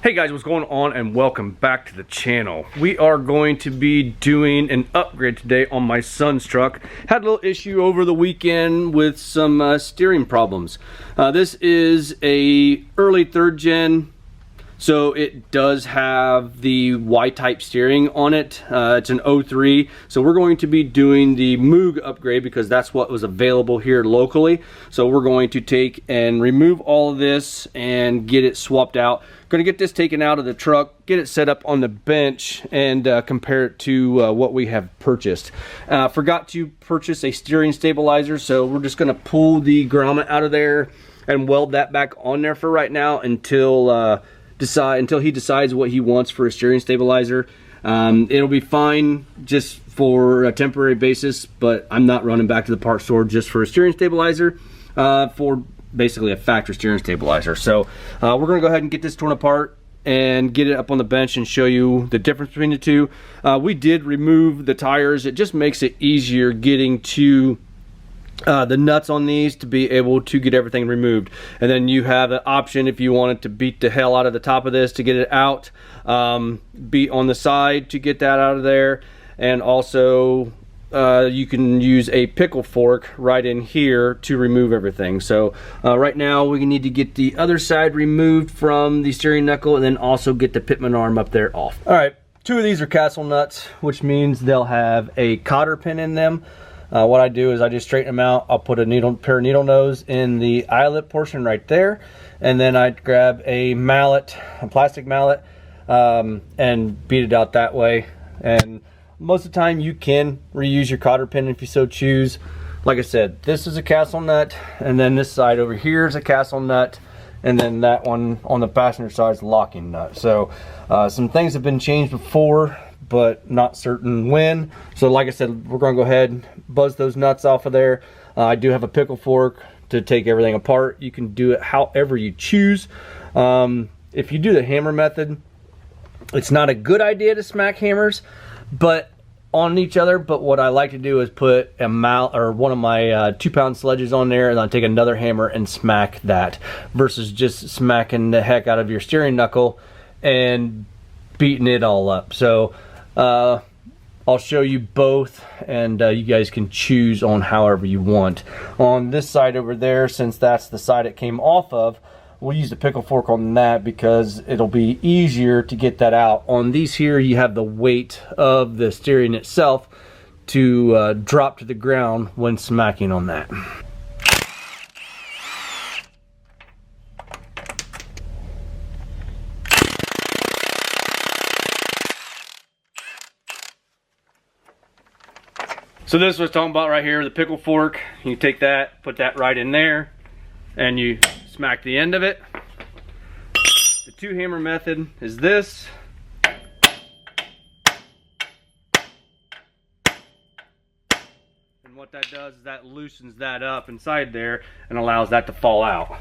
Hey guys, what's going on, and welcome back to the channel. We are going to be doing an upgrade today on my son's truck. Had a little issue over the weekend with some steering problems. This is a early 3rd gen, so it does have the Y-type steering on it. It's an 03, so we're going to be doing the Moog upgrade because that's what was available here locally. So we're going to take and remove all of this and get it swapped out. Going to get this taken out of the truck, get it set up on the bench, and compare it to what we have purchased. Forgot to purchase a steering stabilizer, so we're just going to pull the grommet out of there and weld that back on there for right now until he decides what he wants for a steering stabilizer. It'll be fine just for a temporary basis, but I'm not running back to the parts store just for a steering stabilizer for basically a factory steering stabilizer. So we're gonna go ahead and get this torn apart and get it up on the bench and show you the difference between the two. We did remove the tires. It just makes it easier getting to the nuts on these to be able to get everything removed. And then you have an option if you wanted to beat the hell out of the top of this to get it out, beat on the side to get that out of there, and also you can use a pickle fork right in here to remove everything. So right now we need to get the other side removed from the steering knuckle and then also get the pitman arm up there off. All right, 2 of these are castle nuts, which means they'll have a cotter pin in them. What I do is I just straighten them out. I'll put a pair of needle nose in the eyelet portion right there, and then I grab a mallet, a plastic mallet, and beat it out that way. And most of the time you can reuse your cotter pin if you so choose. Like I said, this is a castle nut, and then this side over here is a castle nut, and then that one on the passenger side is a locking nut. So some things have been changed before, but not certain when. So like I said, we're gonna go ahead and buzz those nuts off of there. I do have a pickle fork to take everything apart. You can do it however you choose. If you do the hammer method, it's not a good idea to smack hammers but on each other, but what I like to do is put a mallet or one of my 2-pound sledges on there, and then take another hammer and smack that, versus just smacking the heck out of your steering knuckle and beating it all up. So I'll show you both, and you guys can choose on however you want. On this side over there, since that's the side it came off of, we'll use the pickle fork on that because it'll be easier to get that out. On these here, you have the weight of the steering itself to drop to the ground when smacking on that. So this was talking about right here, the pickle fork. You take that, put that right in there, and you smack the end of it. The 2-hammer method is this. And what that does is that loosens that up inside there and allows that to fall out.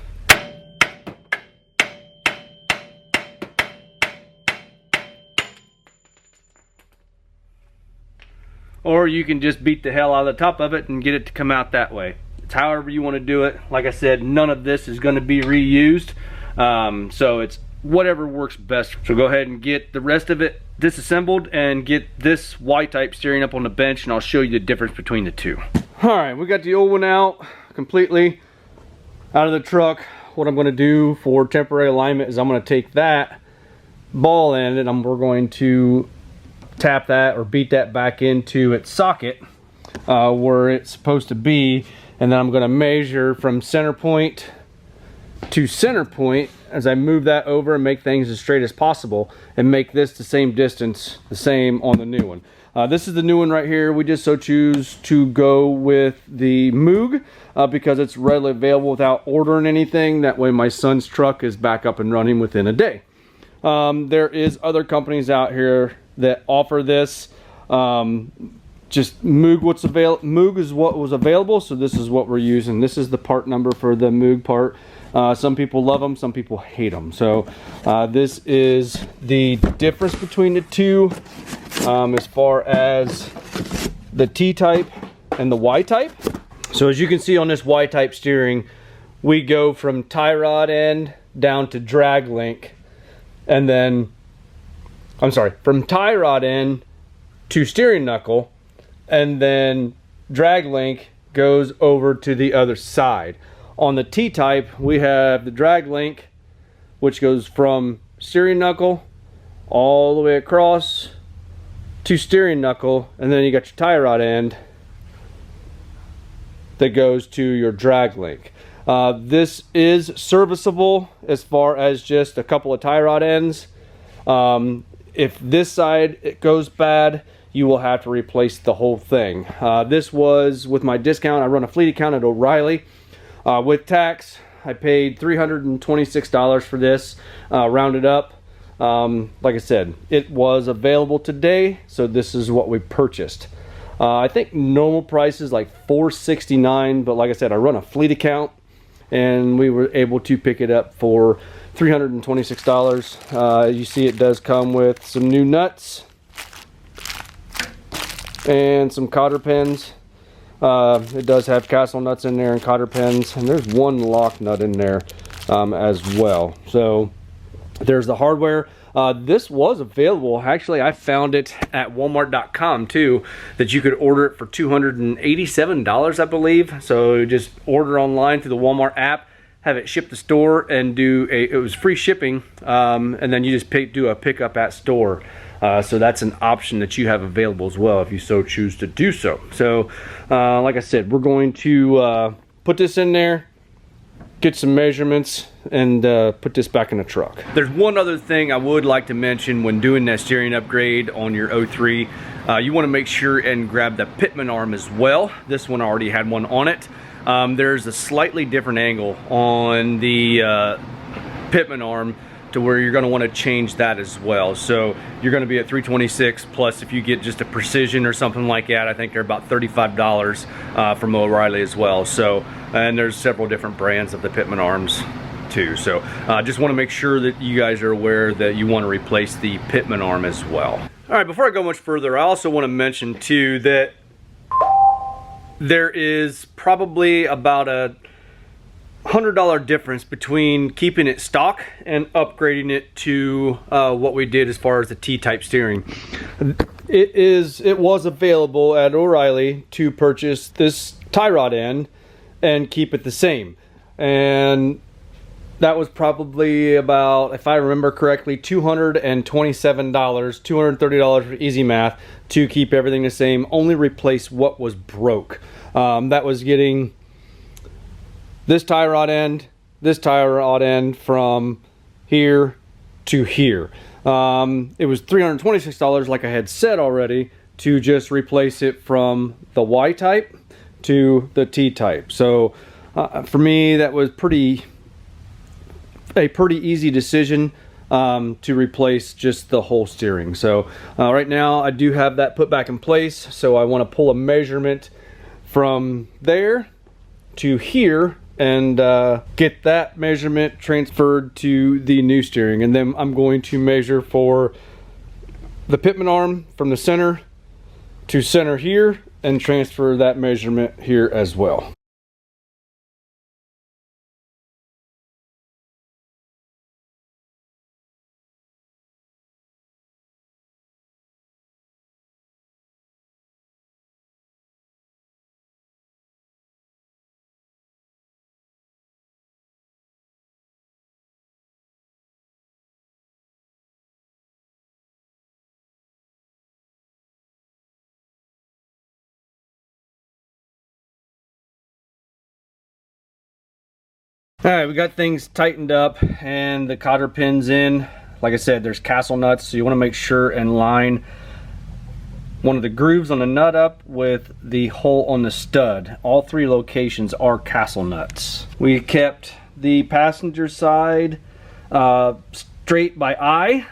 Or you can just beat the hell out of the top of it and get it to come out that way. It's however you want to do it. Like I said, none of this is going to be reused, so it's whatever works best. So go ahead and get the rest of it disassembled and get this Y-type steering up on the bench, and I'll show you the difference between the two. All right, we got the old one out completely out of the truck. What I'm going to do for temporary alignment is I'm going to take that ball end and we're going to tap that or beat that back into its socket where it's supposed to be, and then I'm going to measure from center point to center point as I move that over and make things as straight as possible, and make this the same distance, the same on the new one. This is the new one right here. We just so choose to go with the Moog because it's readily available without ordering anything. That way my son's truck is back up and running within a day. There is other companies out here that offer this. Just Moog is what was available, so this is what we're using. This is the part number for the Moog part. Some people love them, some people hate them. So this is the difference between the two as far as the T-type and the Y-type. So as you can see on this Y-type steering, we go from tie rod end down to drag link and then, I'm sorry, from tie rod end to steering knuckle, and then drag link goes over to the other side. On the T-type, we have the drag link, which goes from steering knuckle all the way across to steering knuckle, and then you got your tie rod end that goes to your drag link. This is serviceable as far as just a couple of tie rod ends. If this side it goes bad, you will have to replace the whole thing. This was with my discount. I run a fleet account at O'Reilly. With tax, I paid $326 for this, rounded up. Like I said, it was available today, so this is what we purchased. I think normal price is like $469, but like I said, I run a fleet account, and we were able to pick it up for $326. You see it does come with some new nuts and some cotter pins. It does have castle nuts in there and cotter pins, and there's one lock nut in there as well. So there's the hardware. This was available. Actually, I found it at Walmart.com too, that you could order it for $287, I believe. So just order online through the Walmart app, have it shipped to store, and it was free shipping, and then you just do a pickup at store. So that's an option that you have available as well if you so choose to do so. So like I said, we're going to put this in there, get some measurements, and put this back in the truck. There's one other thing I would like to mention when doing that steering upgrade on your 03. You want to make sure and grab the pitman arm as well. This one already had one on it. There's a slightly different angle on the pitman arm to where you're going to want to change that as well. So you're going to be at 326, plus if you get just a precision or something like that, I think they're about $35 from O'Reilly as well. So, and there's several different brands of the pitman arms too. So just want to make sure that you guys are aware that you want to replace the pitman arm as well. All right, before I go much further, I also want to mention too that there is probably about a $100 difference between keeping it stock and upgrading it to what we did as far as the T-type steering. It was available at O'Reilly to purchase this tie rod end and keep it the same, and that was probably about, if I remember correctly, $227, $230 for easy math to keep everything the same, only replace what was broke. That was getting this tie rod end from here to here. It was $326, like I had said already, to just replace it from the Y-type to the T-type. So for me, that was a pretty easy decision to replace just the whole steering. So right now I do have that put back in place, so I want to pull a measurement from there to here and get that measurement transferred to the new steering, and then I'm going to measure for the pitman arm from the center to center here and transfer that measurement here as well. All right, we got things tightened up and the cotter pins in. Like I said, there's castle nuts, so you want to make sure and line one of the grooves on the nut up with the hole on the stud. All three locations are castle nuts. We kept the passenger side straight by eye.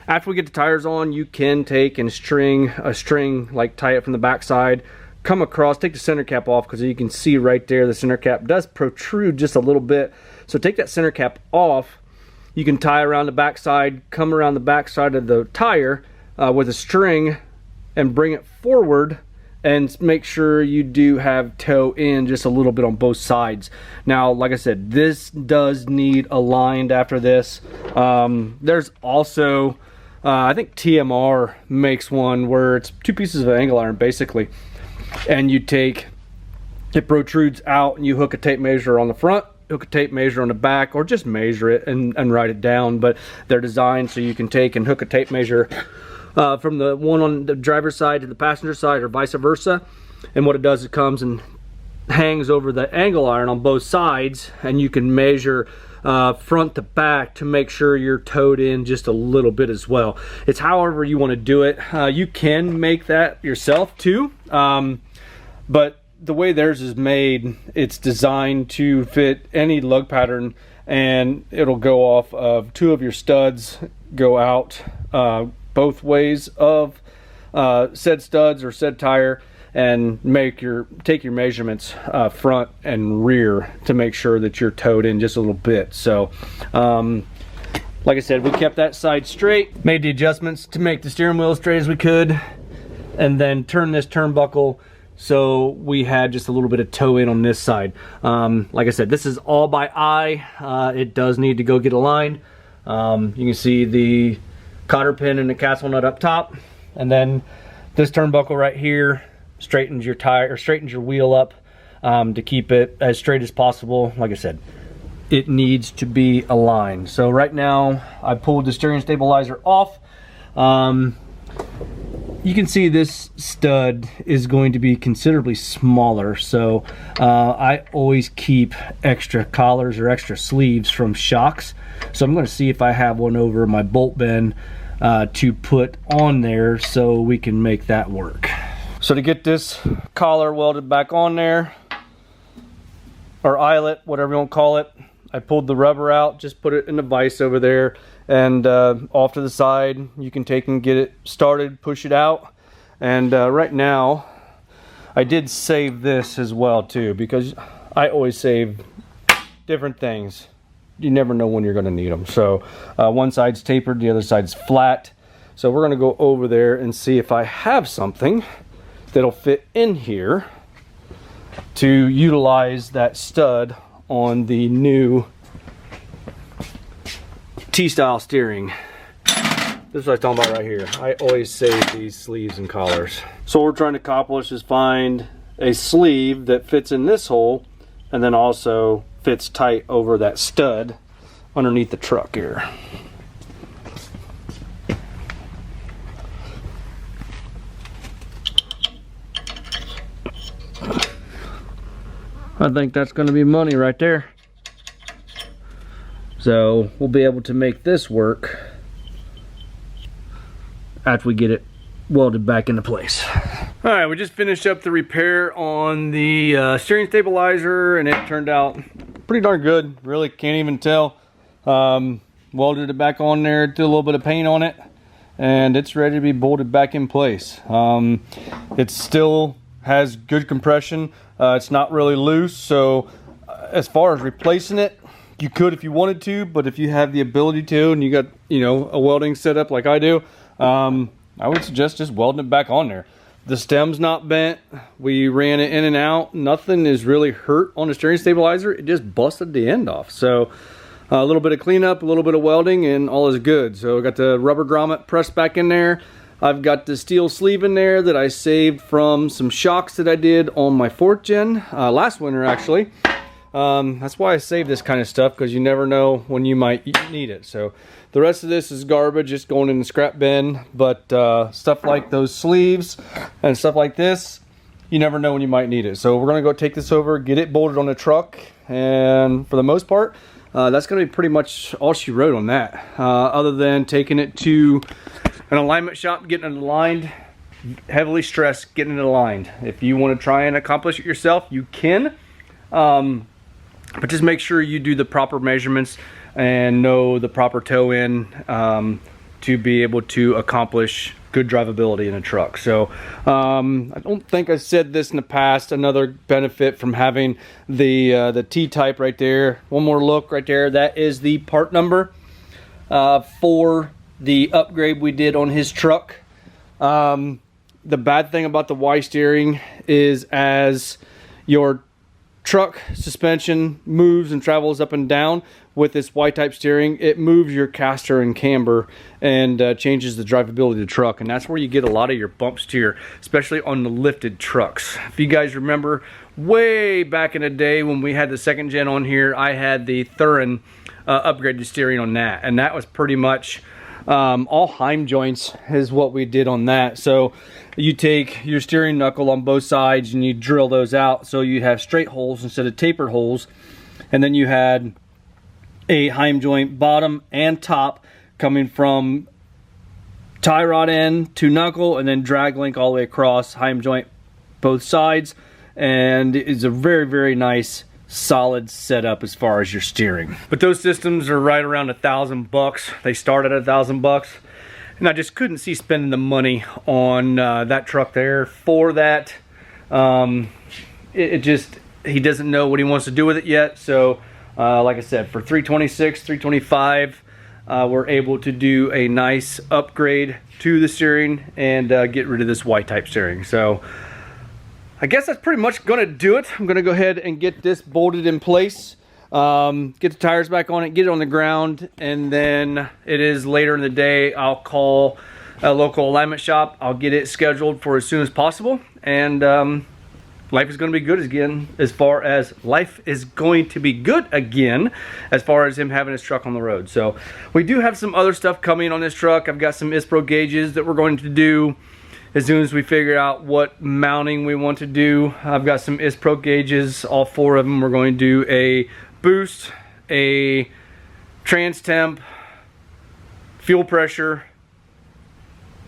After we get the tires on, you can take and string a string, like tie it from the back side, come across, take the center cap off, because you can see right there the center cap does protrude just a little bit. So take that center cap off. You can tie around the back side, come around the back side of the tire with a string and bring it forward and make sure you do have toe in just a little bit on both sides. Now, like I said, this does need aligned after this. There's also, I think TMR makes one where it's 2 pieces of angle iron basically, and you take, it protrudes out and you hook a tape measure on the front, hook a tape measure on the back, or just measure it and write it down. But they're designed so you can take and hook a tape measure from the one on the driver's side to the passenger side, or vice versa. And what it does, it comes and hangs over the angle iron on both sides, and you can measure front to back to make sure you're towed in just a little bit as well. It's however you want to do it. You can make that yourself too, but the way theirs is made, it's designed to fit any lug pattern, and it'll go off of 2 of your studs, go out both ways of said studs or said tire, and take your measurements front and rear to make sure that you're towed in just a little bit. So like I said, we kept that side straight, made the adjustments to make the steering wheel as straight as we could, and then turned this turnbuckle so we had just a little bit of toe in on this side. Like I said, this is all by eye. It does need to go get aligned. You can see the cotter pin and the castle nut up top, and then this turnbuckle right here straightens your tire, or straightens your wheel up to keep it as straight as possible. Like I said, it needs to be aligned. So right now I pulled the steering stabilizer off. You can see this stud is going to be considerably smaller, so I always keep extra collars or extra sleeves from shocks. So I'm going to see if I have one over my bolt bend to put on there so we can make that work. So to get this collar welded back on there, or eyelet, whatever you want to call it, I pulled the rubber out, just put it in the vise over there, and off to the side you can take and get it started, push it out. And right now I did save this as well too, because I always save different things. You never know when you're going to need them. So one side's tapered, the other side's flat. So we're going to go over there and see if I have something that'll fit in here to utilize that stud on the new T-style steering. This is what I'm talking about right here. I always save these sleeves and collars. So what we're trying to accomplish is find a sleeve that fits in this hole and then also fits tight over that stud underneath the truck here. I think that's going to be money right there. So we'll be able to make this work after we get it welded back into place. All right, we just finished up the repair on the steering stabilizer, and it turned out pretty darn good. Really can't even tell. Welded it back on there, did a little bit of paint on it, and it's ready to be bolted back in place. It still has good compression. It's not really loose, so as far as replacing it, you could if you wanted to, but if you have the ability to and you got, you know, a welding setup like I do, I would suggest just welding it back on there. The stem's not bent. We ran it in and out. Nothing is really hurt on the steering stabilizer. It just busted the end off. So a little bit of cleanup, a little bit of welding, and all is good. So I got the rubber grommet pressed back in there. I've got the steel sleeve in there that I saved from some shocks that I did on my 4th gen last winter actually. That's why I save this kind of stuff, because you never know when you might need it. So the rest of this is garbage, just going in the scrap bin. But stuff like those sleeves and stuff like this, you never know when you might need it. So we're gonna go take this over, get it bolted on the truck, and for the most part, that's gonna be pretty much all she wrote on that. Other than taking it to an alignment shop, getting it aligned. Heavily stressed getting it aligned. If you want to try and accomplish it yourself, you can. But just make sure you do the proper measurements and know the proper toe in to be able to accomplish good drivability in a truck. So I don't think I said this in the past. Another benefit from having the T-type right there. One more look right there. That is the part number for the upgrade we did on his truck. The bad thing about the Y steering is as your truck suspension moves and travels up and down with this Y-type steering, it moves your caster and camber and changes the drivability of the truck, and that's where you get a lot of your bump steer, especially on the lifted trucks. If you guys remember way back in the day when we had the 2nd gen on here, I had the Thurin upgraded steering on that, and that was pretty much all Heim joints is what we did on that. So you take your steering knuckle on both sides and you drill those out so you have straight holes instead of tapered holes, and then you had a Heim joint bottom and top coming from tie rod end to knuckle, and then drag link all the way across, Heim joint both sides, and it's a very, very nice solid setup as far as your steering. But those systems are right around $1,000. They start at $1,000, and I just couldn't see spending the money on that truck there for that. He doesn't know what he wants to do with it yet, so like I said, for $326, $325, we're able to do a nice upgrade to the steering and get rid of this Y-type steering. So I guess that's pretty much gonna do it. I'm gonna go ahead and get this bolted in place, get the tires back on it, get it on the ground, and then it is later in the day. I'll call a local alignment shop. I'll get it scheduled for as soon as possible, and life is going to be good again as far as him having his truck on the road. So we do have some other stuff coming on this truck. I've got some ISPRO gauges that we're going to do as soon as we figure out what mounting we want to do. I've got some ISPRO gauges, all 4 of them. We're going to do a boost, a trans temp, fuel pressure,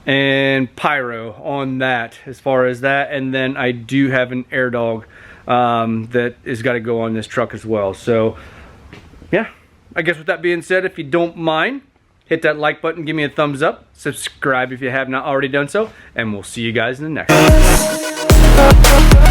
and pyro on that as far as that. And then I do have an air dog that has got to go on this truck as well. So yeah, I guess with that being said, if you don't mind, hit that like button, give me a thumbs up, subscribe if you have not already done so, and we'll see you guys in the next one.